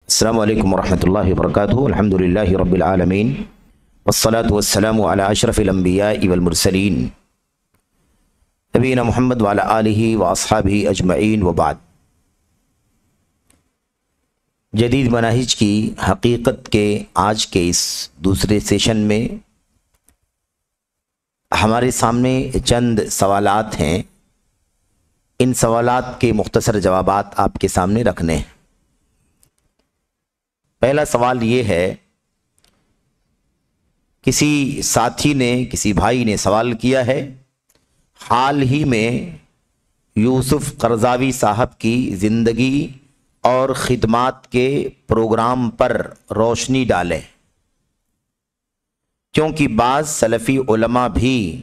السلام علیکم ورحمۃ اللہ وبرکاتہ۔ الحمدللہ رب العالمین والصلاة والسلام علی اشرف الانبیاء والمرسلین نبینا محمد وعلی آلہ واصحابہ اجمعین وبعد۔ جدید مناہج کی حقیقت کے آج کے اس دوسرے سیشن میں ہمارے سامنے چند سوالات ہیں۔ ان سوالات کے مختصر جوابات آپ کے سامنے رکھنے ہیں۔ پہلا سوال یہ ہے، کسی ساتھی نے، کسی بھائی نے سوال کیا ہے، حال ہی میں یوسف قرضاوی صاحب کی زندگی اور خدمات کے پروگرام پر روشنی ڈالیں، کیونکہ بعض سلفی علماء بھی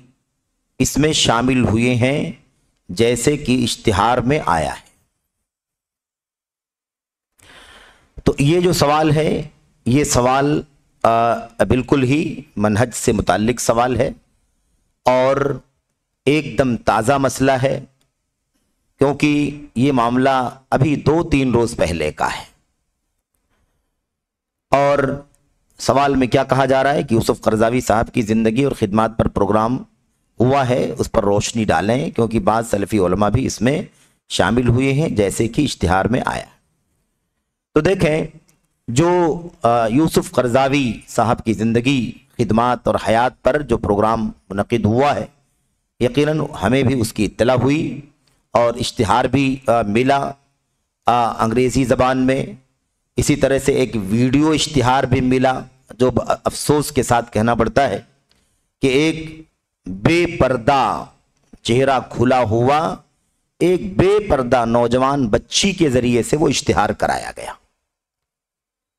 اس میں شامل ہوئے ہیں جیسے کہ اشتہار میں آیا ہے۔ تو یہ جو سوال ہے، یہ سوال بالکل ہی منہج سے متعلق سوال ہے اور ایک دم تازہ مسئلہ ہے، کیونکہ یہ معاملہ ابھی 2-3 روز پہلے کا ہے۔ اور سوال میں کیا کہا جا رہا ہے کہ یوسف قرضاوی صاحب کی زندگی اور خدمات پر پروگرام ہوا ہے، اس پر روشنی ڈالیں، کیونکہ بعض سلفی علماء بھی اس میں شامل ہوئے ہیں جیسے کہ اشتہار میں آیا۔ تو دیکھیں، جو یوسف قرضاوی صاحب کی زندگی، خدمات اور حیات پر جو پروگرام منعقد ہوا ہے، یقیناً ہمیں بھی اس کی اطلاع ہوئی اور اشتہار بھی ملا انگریزی زبان میں۔ اسی طرح سے ایک ویڈیو اشتہار بھی ملا، جو افسوس کے ساتھ کہنا پڑتا ہے کہ ایک بے پردہ چہرہ کھلا ہوا ایک بے پردہ نوجوان بچی کے ذریعے سے وہ اشتہار کرایا گیا۔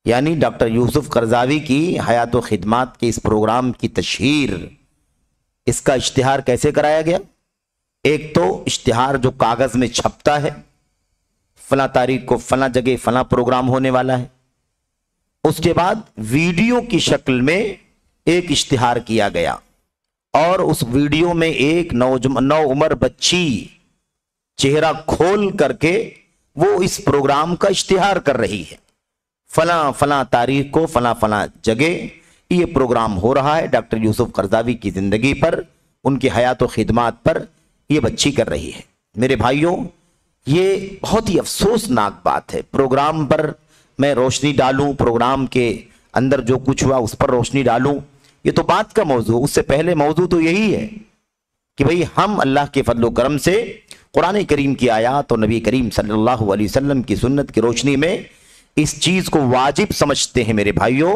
یعنی ڈاکٹر یوسف قرضاوی کی حیات و خدمات کے اس پروگرام کی تشہیر، اس کا اشتہار کیسے کرایا گیا؟ ایک تو اشتہار جو کاغذ میں چھپتا ہے، فلاں تاریخ کو فلاں جگہ فلاں پروگرام ہونے والا ہے، اس کے بعد ویڈیو کی شکل میں ایک اشتہار کیا گیا، اور اس ویڈیو میں ایک نو عمر بچی چہرہ کھول کر کے وہ اس پروگرام کا اشتہار کر رہی ہے۔ فلاں فلاں تاریخ کو فلاں فلاں جگہ یہ پروگرام ہو رہا ہے، ڈاکٹر یوسف قرضاوی کی زندگی پر، ان کی حیات و خدمات پر یہ بچی کر رہی ہے۔ میرے بھائیوں، یہ بہت ہی افسوسناک بات ہے۔ پروگرام پر میں روشنی ڈالوں، پروگرام کے اندر جو کچھ ہوا اس پر روشنی ڈالوں، یہ تو بات کا موضوع۔ اس سے پہلے موضوع تو یہی ہے کہ بھئی ہم اللہ کے فضل و کرم سے قرآن کریم کی آیات اور نبی کریم صلی اللہ علیہ وسلم کی سنت کی روشنی میں اس چیز کو واجب سمجھتے ہیں میرے بھائیوں،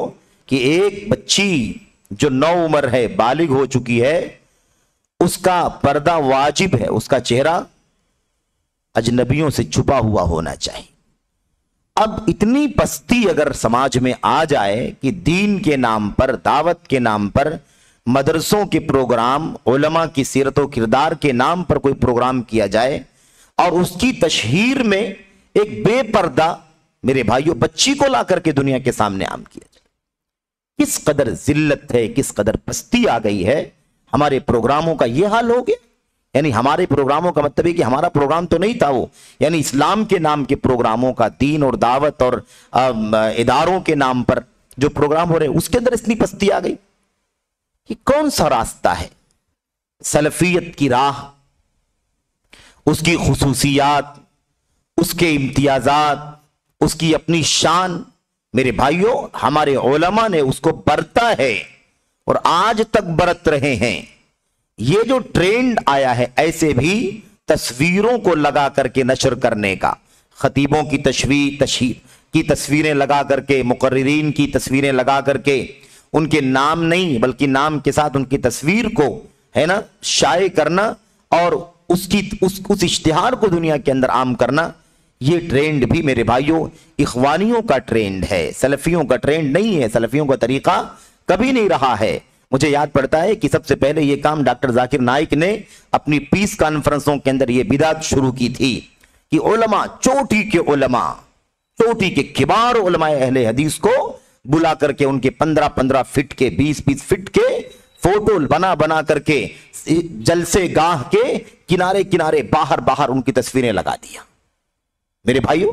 کہ ایک بچی جو 9 عمر ہے، بالغ ہو چکی ہے، اس کا پردہ واجب ہے، اس کا چہرہ اجنبیوں سے چھپا ہوا ہونا چاہیے۔ اب اتنی پستی اگر سماج میں آ جائے کہ دین کے نام پر، دعوت کے نام پر، مدرسوں کے پروگرام، علماء کی سیرت و کردار کے نام پر کوئی پروگرام کیا جائے اور اس کی تشہیر میں ایک بے پردہ میرے بھائیوں بچی کو لا کر کے دنیا کے سامنے عام کیا جائے، کس قدر ذلت ہے، کس قدر پستی آ گئی ہے۔ ہمارے پروگراموں کا یہ حال ہو گیا۔ یعنی ہمارے پروگراموں کا مطلب ہے کہ ہمارا پروگرام تو نہیں تھا وہ، یعنی اسلام کے نام کے پروگراموں کا، دین اور دعوت اور اداروں کے نام پر جو پروگرام ہو رہے ہیں، اس کے اندر اتنی پستی آ گئی۔ یہ کون سا راستہ ہے؟ سلفیت کی راہ، اس کی خصوصیات، اس کے امتیازات، اس کی اپنی شان، میرے بھائیوں ہمارے علماء نے اس کو برتا ہے اور آج تک برت رہے ہیں۔ یہ جو ٹرینڈ آیا ہے ایسے بھی تصویروں کو لگا کر کے نشر کرنے کا، خطیبوں کی تشہیر کی تصویریں لگا کر کے، مقررین کی تصویریں لگا کر کے، ان کے نام نہیں بلکہ نام کے ساتھ ان کی تصویر کو ہے نا شائع کرنا اور اس اشتہار کو دنیا کے اندر عام کرنا، یہ ٹرینڈ بھی میرے بھائیوں اخوانیوں کا ٹرینڈ ہے، سلفیوں کا ٹرینڈ نہیں ہے۔ سلفیوں کا طریقہ کبھی نہیں رہا ہے۔ مجھے یاد پڑتا ہے کہ سب سے پہلے یہ کام ڈاکٹر ذاکر نائک نے اپنی پیس کانفرنسوں کے اندر یہ بدعت شروع کی تھی کہ علماء، چوٹی کے علماء، چوٹی کے کبار علماء اہل حدیث کو بلا کر کے ان کے 15 فٹ کے 20 فٹ کے فوٹو بنا کر کے جلسے گاہ کے کنارے باہر ان کی تصویریں لگا دیا۔ میرے بھائیوں،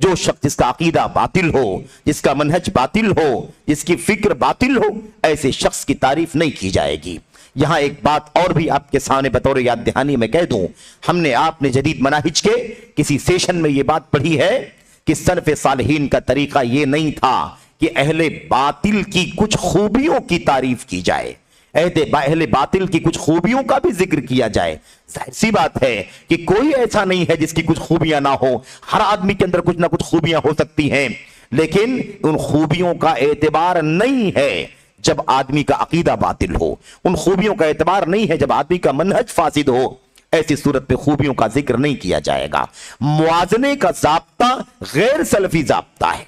جو شخص جس کا عقیدہ باطل ہو، جس کا منہج باطل ہو، جس کی فکر باطل ہو، ایسے شخص کی تعریف نہیں کی جائے گی۔ یہاں ایک بات اور بھی آپ کے سامنے بطور یاد دہانی میں کہہ دوں، ہم نے آپ نے جدید مناہج کے کسی سیشن میں یہ بات پڑھی ہے کہ سلف صالحین کا طریقہ یہ نہیں تھا کہ اہل باطل کی کچھ خوبیوں کی تعریف کی جائے، اہل باطل کی کچھ خوبیوں کا بھی ذکر کیا جائے۔ ظاہر سی بات ہے کہ کوئی ایسا نہیں ہے جس کی کچھ خوبیاں نہ ہو، ہر آدمی کے اندر کچھ نہ کچھ خوبیاں ہو سکتی ہیں، لیکن ان خوبیوں کا اعتبار نہیں ہے جب آدمی کا عقیدہ باطل ہو، ان خوبیوں کا اعتبار نہیں ہے جب آدمی کا منہج فاسد ہو۔ ایسی صورت پہ خوبیوں کا ذکر نہیں کیا جائے گا۔ موازنے کا ضابطہ غیر سلفی ضابطہ ہے،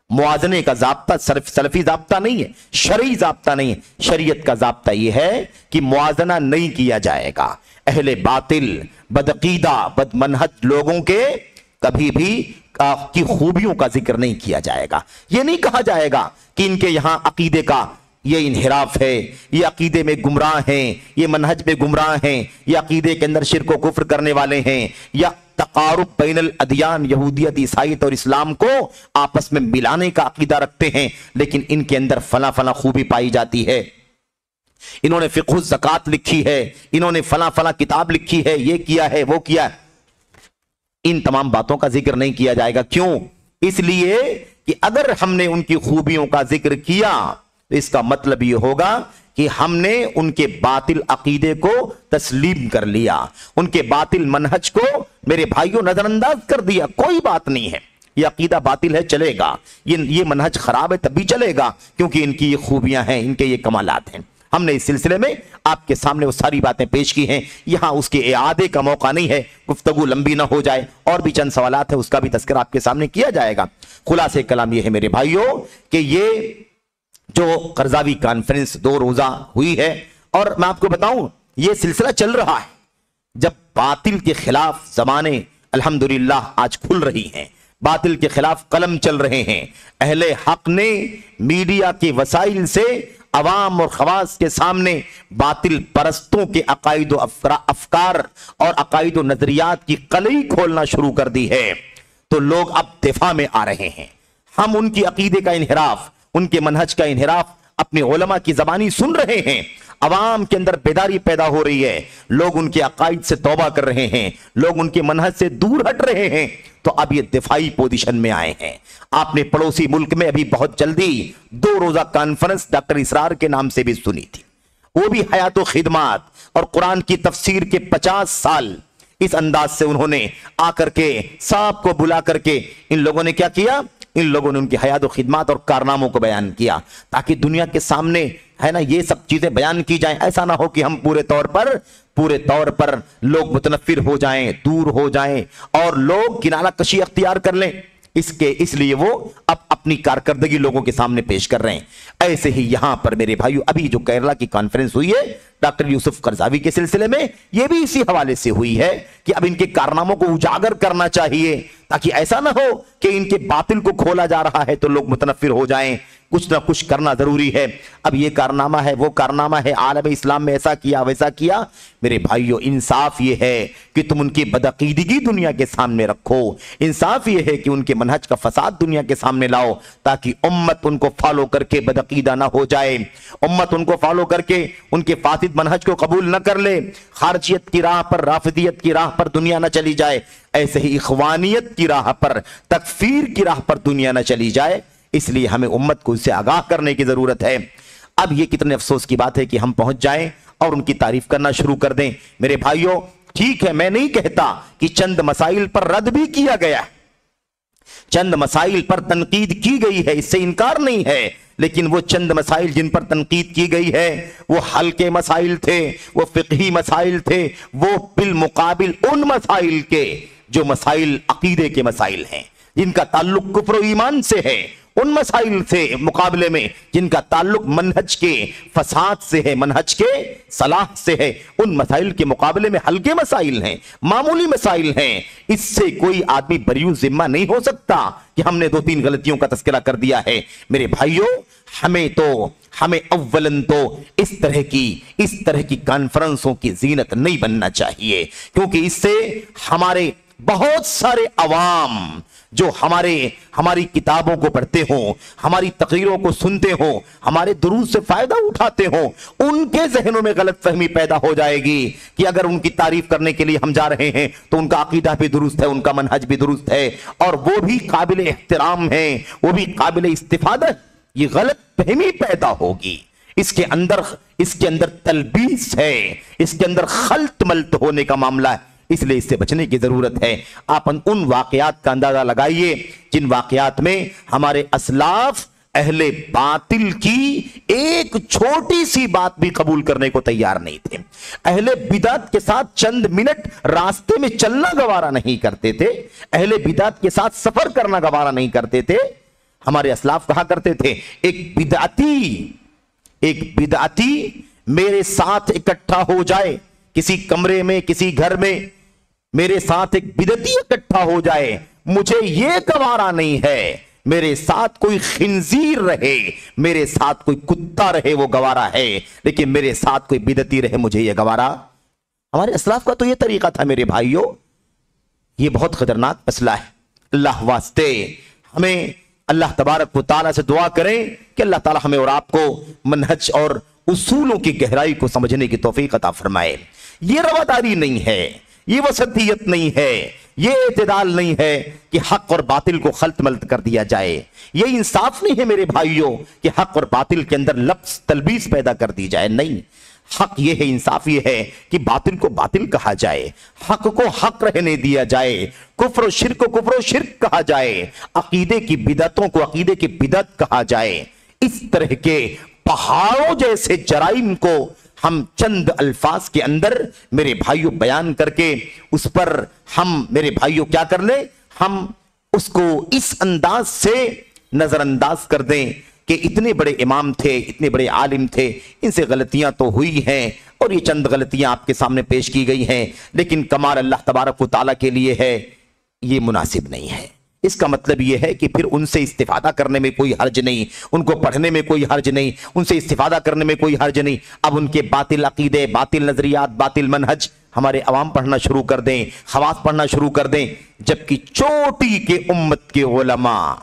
موازنے کا ضابطہ صرف سلفی ضابطہ نہیں ہے، شرعی ضابطہ نہیں ہے۔ شریعت کا ضابطہ یہ ہے کہ موازنہ نہیں کیا جائے گا، اہل باطل، بدعقیدہ، بد منہج لوگوں کے کبھی بھی کی خوبیوں کا ذکر نہیں کیا جائے گا۔ یہ نہیں کہا جائے گا کہ ان کے یہاں عقیدے کا یہ انحراف ہے، یہ عقیدے میں گمراہ ہیں، یہ منہج میں گمراہ ہیں، یہ عقیدے کے اندر شرک و کفر کرنے والے ہیں، یا تقارب بین الادیان، یہودیت، عیسائیت اور اسلام کو آپس میں ملانے کا عقیدہ رکھتے ہیں، لیکن ان کے اندر فلاں فلاں خوبی پائی جاتی ہے، انہوں نے فقہ الزکات لکھی ہے، انہوں نے فلاں فلاں کتاب لکھی ہے، یہ کیا ہے، وہ کیا ہے۔ ان تمام باتوں کا ذکر نہیں کیا جائے گا۔ کیوں؟ اس لیے کہ اگر ہم نے ان کی خوبیوں کا ذکر کیا تو اس کا مطلب یہ ہوگا کہ ہم نے ان کے باطل عقیدے کو تسلیم کر لیا، ان کے باطل منہج کو میرے بھائیوں نظر انداز کر دیا۔ کوئی بات نہیں ہے، یہ عقیدہ باطل ہے چلے گا، یہ منہج خراب ہے تب بھی چلے گا، کیونکہ ان کی یہ خوبیاں ہیں، ان کے یہ کمالات ہیں۔ ہم نے اس سلسلے میں آپ کے سامنے وہ ساری باتیں پیش کی ہیں، یہاں اس کے اعادے کا موقع نہیں ہے، گفتگو لمبی نہ ہو جائے، اور بھی چند سوالات ہیں اس کا بھی تذکرہ آپ کے سامنے کیا جائے گا۔ خلاصہ کلام یہ ہے میرے بھائیوں کہ یہ جو قرضاوی کانفرنس 2 روزہ ہوئی ہے، اور میں آپ کو بتاؤں یہ سلسلہ چل رہا ہے، جب باطل کے خلاف زمانے الحمدللہ آج کھل رہی ہیں، باطل کے خلاف قلم چل رہے ہیں، اہل حق نے میڈیا کے وسائل سے عوام اور خواص کے سامنے باطل پرستوں کے عقائد و افکار اور عقائد و نظریات کی قلعی کھولنا شروع کر دی ہے، تو لوگ اب دفاع میں آ رہے ہیں۔ ہم ان کی عقیدے کا انحراف، ان کے منہج کا انحراف اپنے علماء کی زبانی سن رہے ہیں، عوام کے اندر بیداری پیدا ہو رہی ہے، لوگ ان کے عقائد سے توبہ کر رہے ہیں، لوگ ان کے منہج سے دور ہٹ رہے ہیں، تو اب یہ دفاعی پوزیشن میں آئے ہیں۔ آپ نے پڑوسی ملک میں ابھی بہت جلدی 2 روزہ کانفرنس ڈاکٹر اسرار کے نام سے بھی سنی تھی، وہ بھی حیات و خدمات اور قرآن کی تفسیر کے 50 سال اس انداز سے انہوں نے آ کر کے سب کو بلا کر کے ان لوگوں نے کیا کیا، ان لوگوں نے ان کی حیات و خدمات اور کارناموں کو بیان کیا، تاکہ دنیا کے سامنے ہے نا یہ سب چیزیں بیان کی جائیں۔ ایسا نہ ہو کہ ہم پورے طور پر لوگ متنفر ہو جائیں، دور ہو جائیں اور لوگ کنارہ کشی اختیار کر لیں، اس لیے وہ اب اپنی کارکردگی لوگوں کے سامنے پیش کر رہے ہیں۔ ایسے ہی یہاں پر میرے بھائیو ابھی جو کیرلا کی کانفرنس ہوئی ہے ڈاکٹر یوسف قرضاوی کے سلسلے میں، یہ بھی اسی حوالے سے ہوئی ہے کہ اب ان کے کارناموں کو اجاگر کرنا چاہیے، تاکہ ایسا نہ ہو کہ ان کے باطل کو کھولا جا رہا ہے تو لوگ متنفر ہو جائیں۔ کچھ نہ کچھ کرنا ضروری ہے۔ اب یہ کارنامہ ہے، وہ کارنامہ ہے، عالم اسلام میں ایسا کیا ویسا کیا۔ میرے بھائیو انصاف یہ ہے کہ تم ان کی بدعقیدگی دنیا کے سامنے رکھو، انصاف یہ ہے کہ ان کے منہج کا فساد دنیا کے سامنے لاؤ، تاکہ امت ان کو فالو کر کے بدعقیدہ نہ ہو جائے، امت ان کو فالو کر کے ان کے فاسد منہج کو قبول نہ کر لے، خارجیت کی راہ پر، رافضیت کی راہ پر دنیا نہ چلی جائے، ایسے ہی اخوانیت کی راہ پر، تکفیر کی راہ پر دنیا نہ چلی جائے۔ اس لیے ہمیں امت کو اس سے آگاہ کرنے کی ضرورت ہے۔ اب یہ کتنے افسوس کی بات ہے کہ ہم پہنچ جائیں اور ان کی تعریف کرنا شروع کر دیں۔ میرے بھائیوں ٹھیک ہے، میں نہیں کہتا کہ چند مسائل پر رد بھی کیا گیا، چند مسائل پر تنقید کی گئی ہے، اس سے انکار نہیں ہے، لیکن وہ چند مسائل جن پر تنقید کی گئی ہے وہ ہلکے مسائل تھے، وہ فقہی مسائل تھے، وہ بالمقابل ان مسائل کے جو مسائل عقیدے کے مسائل ہیں، جن کا تعلق کفر و ایمان سے ہے، ان مسائل سے مقابلے میں جن کا تعلق منہج کے فساد سے ہے، منہج کے صلاح سے ہے، ان مسائل کے مقابلے میں ہلکے مسائل ہیں، معمولی مسائل ہیں۔ اس سے کوئی آدمی بریو ذمہ نہیں ہو سکتا کہ ہم نے 2-3 غلطیوں کا تذکرہ کر دیا ہے۔ میرے بھائیوں ہمیں اولن تو اس طرح کی کانفرنسوں کی زینت نہیں بننا چاہیے، کیونکہ اس سے ہمارے بہت سارے عوام جو ہماری کتابوں کو پڑھتے ہوں، ہماری تقریروں کو سنتے ہوں، ہمارے دروس سے فائدہ اٹھاتے ہوں، ان کے ذہنوں میں غلط فہمی پیدا ہو جائے گی کہ اگر ان کی تعریف کرنے کے لیے ہم جا رہے ہیں تو ان کا عقیدہ بھی درست ہے، ان کا منہج بھی درست ہے، اور وہ بھی قابل احترام ہے، وہ بھی قابل استفادہ۔ یہ غلط فہمی پیدا ہوگی، اس کے اندر تلبیس ہے، اس کے اندر خلط ملط ہونے کا معاملہ ہے، اس لیے اس سے بچنے کی ضرورت ہے۔ آپ ان واقعات کا اندازہ لگائیے جن واقعات میں ہمارے اسلاف اہل باطل کی ایک چھوٹی سی بات بھی قبول کرنے کو تیار نہیں تھے، اہل بدعت کے ساتھ چند منٹ راستے میں چلنا گوارا نہیں کرتے تھے، اہل بدعت کے ساتھ سفر کرنا گوارا نہیں کرتے تھے۔ ہمارے اسلاف کہا کرتے تھے ایک بدعتی میرے ساتھ اکٹھا ہو جائے، کسی کمرے میں کسی گھر میں میرے ساتھ ایک بدعتی اکٹھا ہو جائے، مجھے یہ گوارا نہیں ہے، میرے ساتھ کوئی خنزیر رہے، میرے ساتھ کوئی کتا رہے وہ گوارا ہے، لیکن میرے ساتھ کوئی بدعتی رہے مجھے یہ گوارا۔ ہمارے اسلاف کا تو یہ طریقہ تھا میرے بھائیوں۔ یہ بہت خطرناک مسئلہ ہے۔ اللہ واسطے ہمیں اللہ تبارک و تعالیٰ سے دعا کریں کہ اللہ تعالیٰ ہمیں اور آپ کو منہج اور اصولوں کی گہرائی کو سمجھنے کی توفیق عطا فرمائے۔ یہ رواداری نہیں ہے، یہ وسطیت نہیں ہے، یہ اعتدال نہیں ہے کہ حق اور باطل کو خلط ملط کر دیا جائے، یہ انصاف نہیں ہے میرے بھائیوں کہ حق اور باطل کے اندر لفظ تلبیس پیدا کر دی جائے۔ نہیں، حق یہ ہے، انصاف یہ ہے کہ باطل کو باطل کہا جائے، حق کو حق رہنے دیا جائے، کفر و شرک کو کفر و شرک کہا جائے، عقیدے کی بدعتوں کو عقیدے کی بدعت کہا جائے۔ اس طرح کے پہاڑوں جیسے جرائم کو ہم چند الفاظ کے اندر میرے بھائیوں بیان کر کے اس پر ہم میرے بھائیوں کیا کر لیں، ہم اس کو اس انداز سے نظر انداز کر دیں کہ اتنے بڑے امام تھے، اتنے بڑے عالم تھے، ان سے غلطیاں تو ہوئی ہیں اور یہ چند غلطیاں آپ کے سامنے پیش کی گئی ہیں، لیکن کمال اللہ تبارک و تعالیٰ کے لیے ہے، یہ مناسب نہیں ہے۔ اس کا مطلب یہ ہے کہ پھر ان سے استفادہ کرنے میں کوئی حرج نہیں، ان کو پڑھنے میں کوئی حرج نہیں، ان سے استفادہ کرنے میں کوئی حرج نہیں۔ اب ان کے باطل عقیدے، باطل نظریات، باطل منہج ہمارے عوام پڑھنا شروع کر دیں، خواص پڑھنا شروع کر دیں، جبکہ چوٹی کے امت کے علماء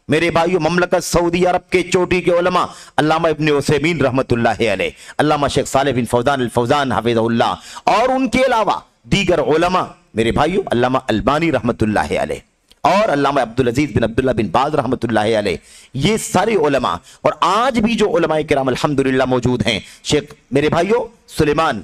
میرے بھائیو، مملکت سعودی عرب کے چوٹی کے علماء علامہ ابن عثیمین رحمت اللہ علیہ، علامہ شیخ صالح بن فوزان الفوزان حفظہ اللہ، اور ان کے علاوہ دیگر علماء میرے بھائیو، علامہ البانی رحمت اللہ علیہ اور علامہ عبدالعزیز بن عبداللہ بن باز رحمت اللہ علیہ، یہ سارے علماء، اور آج بھی جو علماء کرام الحمدللہ موجود ہیں، شیخ میرے بھائیو سلیمان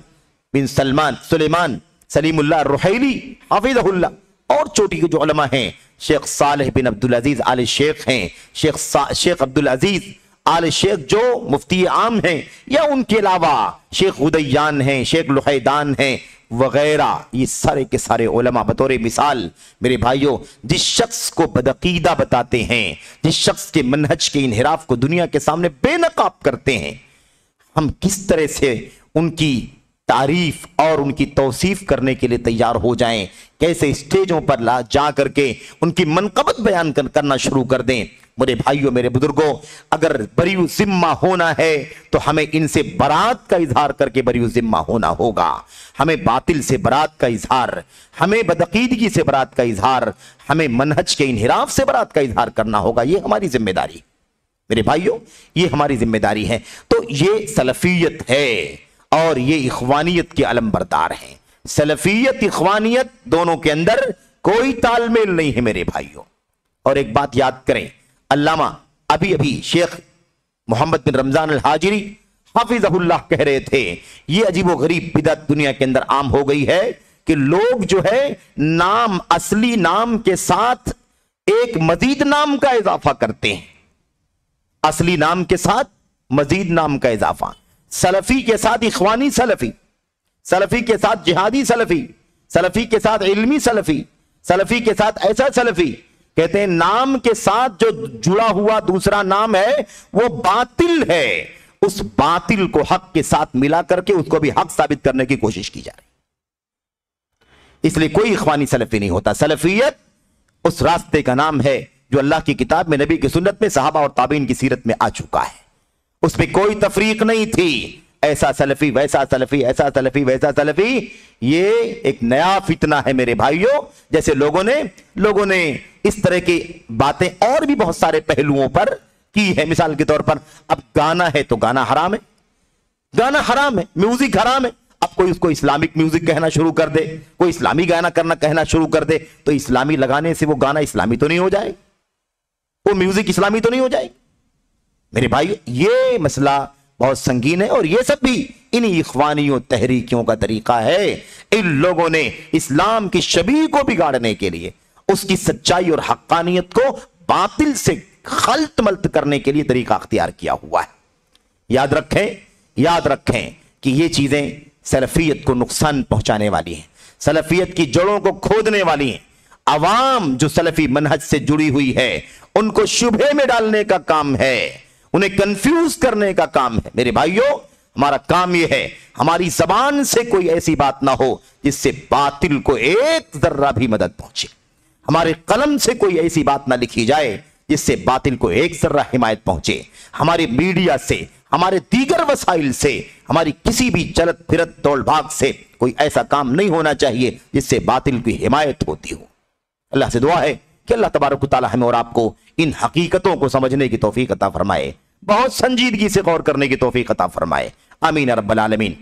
سلیم اللہ الرحیلی حفظہ اللہ، اور چوٹی کے جو علماء ہیں شیخ صالح بن عبدالعزیز آل شیخ ہیں، شیخ عبدالعزیز آل شیخ جو مفتی عام ہیں، یا ان کے علاوہ شیخ غدیان ہیں، شیخ لحیدان ہیں وغیرہ، یہ سارے کے سارے علماء بطور مثال میرے بھائیوں جس شخص کو بدعقیدہ بتاتے ہیں، جس شخص کے منہج کے انحراف کو دنیا کے سامنے بے نقاب کرتے ہیں، ہم کس طرح سے ان کی تعریف اور ان کی توصیف کرنے کے لیے تیار ہو جائیں، کیسے اسٹیجوں پر جا کر کے ان کی منقبت بیان کرنا شروع کر دیں۔ میرے بھائیوں، میرے بزرگوں، اگر بری ذمہ ہونا ہے تو ہمیں ان سے برات کا اظہار کر کے بری ذمہ ہونا ہوگا، ہمیں باطل سے برات کا اظہار، ہمیں بدعقیدگی سے برات کا اظہار، ہمیں منہج کے انحراف سے برات کا اظہار کرنا ہوگا۔ یہ ہماری ذمہ داری میرے بھائیوں، یہ ہماری ذمہ داری ہے۔ تو یہ سلفیت ہے اور یہ اخوانیت کے علم بردار ہیں۔ سلفیت اخوانیت دونوں کے اندر کوئی تال میل نہیں ہے میرے بھائیوں۔ اور ایک بات یاد کریں، علامہ ابھی شیخ محمد بن رمضان الحاجری حافظہ اللہ کہہ رہے تھے، یہ عجیب و غریب بدعت دنیا کے اندر عام ہو گئی ہے کہ لوگ جو ہے نام، اصلی نام کے ساتھ ایک مزید نام کا اضافہ کرتے ہیں، اصلی نام کے ساتھ مزید نام کا اضافہ، سلفی کے ساتھ اخوانی سلفی، سلفی کے ساتھ جہادی سلفی، سلفی کے ساتھ علمی سلفی، سلفی کے ساتھ ایسا سلفی، کہتے ہیں نام کے ساتھ جو جڑا ہوا دوسرا نام ہے وہ باطل ہے، اس باطل کو حق کے ساتھ ملا کر کے اس کو بھی حق ثابت کرنے کی کوشش کی جا رہی، اس لیے کوئی اخوانی سلفی نہیں ہوتا۔ سلفیت اس راستے کا نام ہے جو اللہ کی کتاب میں، نبی کی سنت میں، صحابہ اور تابعین کی سیرت میں آ چکا ہے، اس میں کوئی تفریق نہیں تھی۔ ایسا سلفی ویسا سلفی، ایسا سلفی ویسا سلفی، یہ ایک نیا فتنہ ہے میرے بھائیوں. جیسے لوگوں نے اس طرح کی باتیں اور بھی بہت سارے پہلوؤں پر کی ہے. مثال کے طور پر اب گانا ہے تو گانا حرام ہے، گانا حرام ہے، میوزک حرام ہے. اب کوئی اس کو اسلامک میوزک کہنا شروع کر دے، کوئی اسلامی گانا کہنا شروع کر دے، تو اسلامی لگانے سے وہ گانا اسلامی تو نہیں ہو جائے، وہ میوزک اسلامی تو نہیں ہو جائے. میرے بھائی یہ مسئلہ بہت سنگین ہے، اور یہ سب بھی انہی اخوانیوں تحریکیوں کا طریقہ ہے. ان لوگوں نے اسلام کی شبیہ کو بگاڑنے کے لیے، اس کی سچائی اور حقانیت کو باطل سے خلط ملط کرنے کے لیے طریقہ اختیار کیا ہوا ہے. یاد رکھیں کہ یہ چیزیں سلفیت کو نقصان پہنچانے والی ہیں، سلفیت کی جڑوں کو کھودنے والی ہیں. عوام جو سلفی منہج سے جڑی ہوئی ہے ان کو شبہے میں ڈالنے کا کام ہے، انہیں کنفیوز کرنے کا کام ہے. میرے بھائیوں، ہمارا کام یہ ہے ہماری زبان سے کوئی ایسی بات نہ ہو جس سے باطل کو ایک ذرہ بھی مدد پہنچے. ہمارے قلم سے کوئی ایسی بات نہ لکھی جائے جس سے باطل کو ایک ذرہ حمایت پہنچے. ہمارے میڈیا سے، ہمارے دیگر وسائل سے، ہماری کسی بھی چلت پھرت دوڑ بھاگ سے کوئی ایسا کام نہیں ہونا چاہیے جس سے باطل کی حمایت ہوتی ہو. اللہ سے دعا ہے کہ اللہ تبارک و تعالی ہمیں اور آپ کو ان حقیقتوں کو سمجھنے کی توفیق عطا فرمائے، بہت سنجیدگی سے غور کرنے کی توفیق عطا فرمائے. آمین رب العالمین.